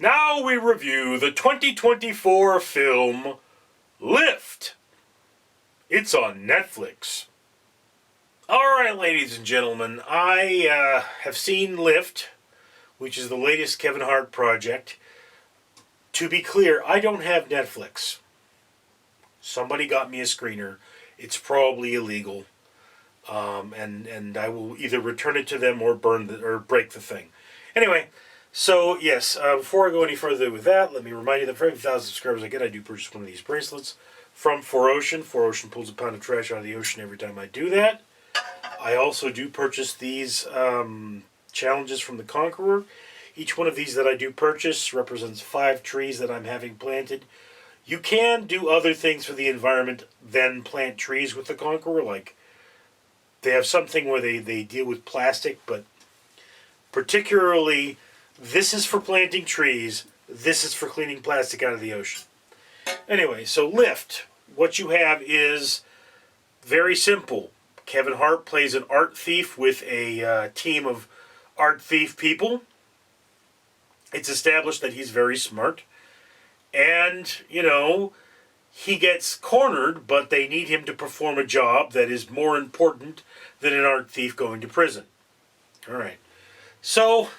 Now we review the 2024 film Lift. It's on Netflix. Alright, ladies and gentlemen, I have seen Lift, which is the latest Kevin Hart project. To be clear, I don't have Netflix. Somebody got me a screener. It's probably illegal. And I will either return it to them or break the thing. Anyway, so yes, before I go any further with that, let me remind you that for every 1,000 subscribers I get, I do purchase one of these bracelets from 4Ocean. 4Ocean pulls a pound of trash out of the ocean every time I do that. I also do purchase these challenges from the Conqueror. Each one of these that I do purchase represents 5 trees that I'm having planted. You can do other things for the environment than plant trees with the Conqueror. Like, they have something where they deal with plastic, but particularly this is for planting trees, this is for cleaning plastic out of the ocean. Anyway, so Lift. What you have is very simple. Kevin Hart plays an art thief with a team of art thief people. It's established that he's very smart. And, you know, he gets cornered, but they need him to perform a job that is more important than an art thief going to prison. All right. So,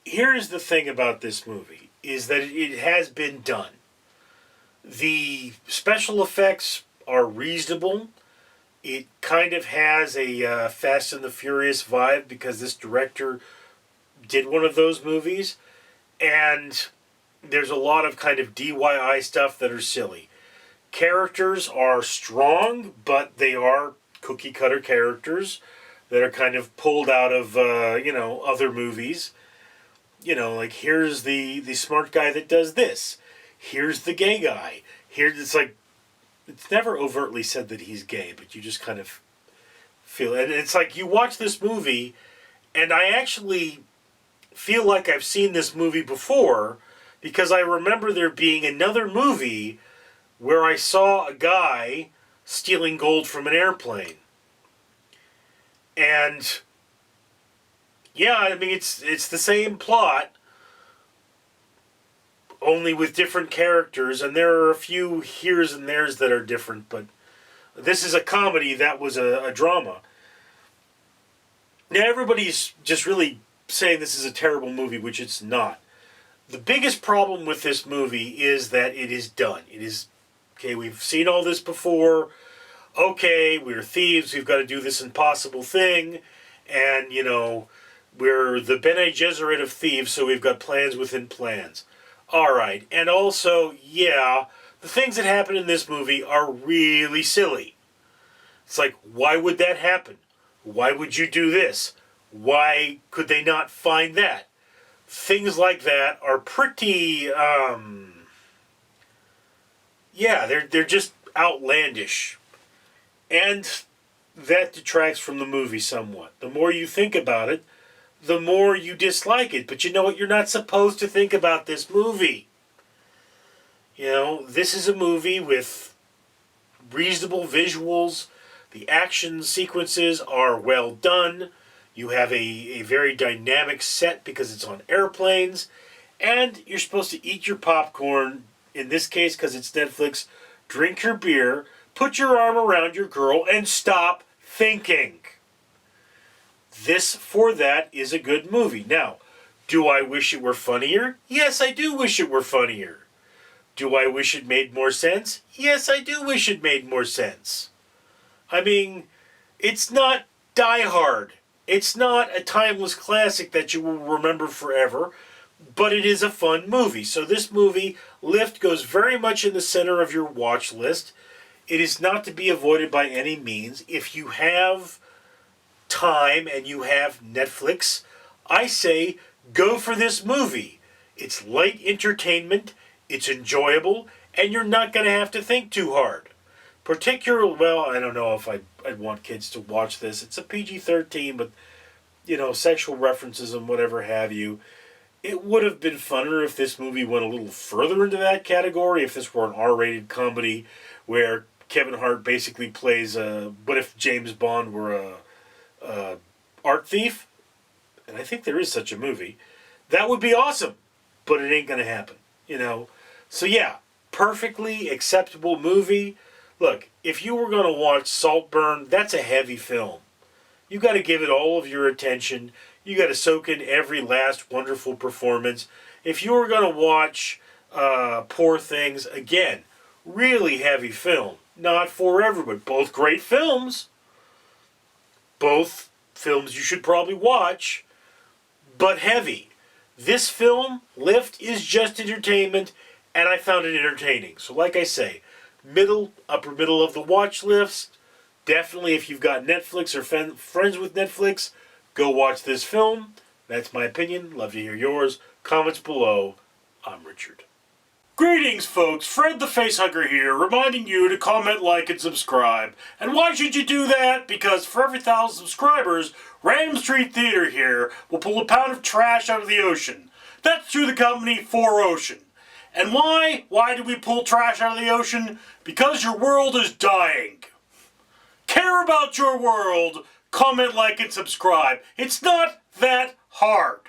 here's the thing about this movie, is that it has been done. The special effects are reasonable. It kind of has a Fast and the Furious vibe because this director did one of those movies. And there's a lot of kind of DIY stuff that are silly. Characters are strong, but they are cookie-cutter characters that are kind of pulled out of, other movies. You know, like, here's the smart guy that does this. Here's the gay guy. It's never overtly said that he's gay, but you just kind of feel it. And it's like, you watch this movie, and I actually feel like I've seen this movie before, because I remember there being another movie where I saw a guy stealing gold from an airplane. And yeah, I mean, it's the same plot, only with different characters, and there are a few heres and theres that are different, but this is a comedy, that was a drama. Now everybody's just really saying this is a terrible movie, which it's not. The biggest problem with this movie is that it is done. It is, okay, we've seen all this before. Okay, we're thieves, we've got to do this impossible thing, and, you know, we're the Bene Gesserit of thieves, so we've got plans within plans. Alright, and also, yeah, the things that happen in this movie are really silly. It's like, why would that happen? Why would you do this? Why could they not find that? Things like that are pretty, they're just outlandish. And that detracts from the movie somewhat. The more you think about it, the more you dislike it. But you know what? You're not supposed to think about this movie. You know, this is a movie with reasonable visuals. The action sequences are well done. You have a very dynamic set because it's on airplanes. And you're supposed to eat your popcorn, in this case because it's Netflix, drink your beer, put your arm around your girl, and stop thinking. This, for that, is a good movie. Now, do I wish it were funnier? Yes, I do wish it were funnier. Do I wish it made more sense? Yes, I do wish it made more sense. I mean, it's not Die Hard. It's not a timeless classic that you will remember forever, but it is a fun movie. So this movie, Lift, goes very much in the center of your watch list. It is not to be avoided by any means. If you have time and you have Netflix, I say go for this movie. It's light entertainment, it's enjoyable, and you're not going to have to think too hard. Particularly, well, I don't know if I'd want kids to watch this. It's a PG-13, but, you know, sexual references and whatever have you. It would have been funner if this movie went a little further into that category, if this were an R-rated comedy where Kevin Hart basically plays what if James Bond were a art thief? and I think there is such a movie, that would be awesome. But it ain't going to happen, So yeah, perfectly acceptable movie. Look, if you were going to watch Saltburn, that's a heavy film. You got to give it all of your attention. You got to soak in every last wonderful performance. If you were going to watch Poor Things, again, really heavy film. Not for everyone. Both great films. Both films you should probably watch, but heavy. This film, Lift, is just entertainment, and I found it entertaining. So like I say, upper middle of the watch list. Definitely if you've got Netflix or friends with Netflix, go watch this film. That's my opinion. Love to hear yours. Comments below. I'm Richard. Greetings, folks. Fred the Facehugger here, reminding you to comment, like, and subscribe. And why should you do that? Because for every 1,000 subscribers, Random Street Theater here will pull a pound of trash out of the ocean. That's through the company 4Ocean. And why? Why do we pull trash out of the ocean? Because your world is dying. Care about your world, comment, like, and subscribe. It's not that hard.